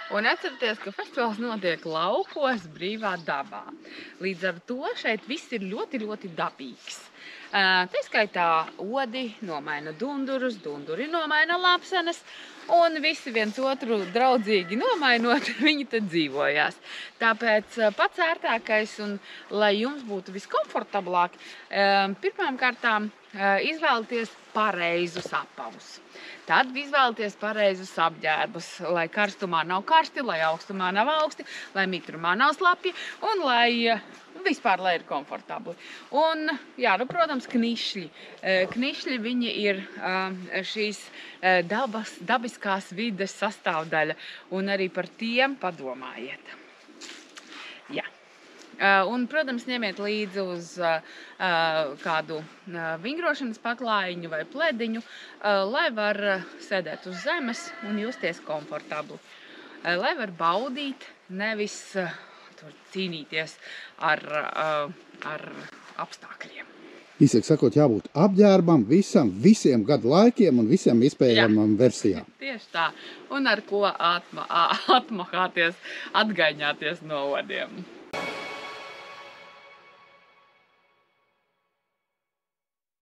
Un atcerieties, ka festivāls notiek laukos, brīvā dabā. Līdz ar to šeit viss ir ļoti, ļoti dabīgs. Tā skaitā odi nomaina dundurus, dunduri nomaina lapsenes, un visi viens otru draudzīgi nomainot, viņi te dzīvojās. Tāpēc pats ērtākais, un lai jums būtu viskomfortablāk, pirmām kārtām izvēlieties pareizus apavus. Tad izvēlieties pareizus apģērbus, lai karstumā nav karsti, lai augstumā nav augsti, lai mitrumā nav slapji un lai vispār lai ir komfortabli. Un, jā, nu, protams, knišļi. Knišļi viņi ir šīs dabiskās vides sastāvdaļa, un arī par tiem padomājiet. Jā. Un, protams, ņemiet līdzi uz kādu vingrošanas paklājiņu vai plediņu, lai var sēdēt uz zemes un justies komfortabli. Lai var baudīt, nevis cīnīties ar apstākļiem. Īsāk sakot, jābūt apģērbam visiem gadu laikiem un visiem iespējamām versijām. Tieši tā. Un ar ko atmahāties, atgaiņāties no odiem.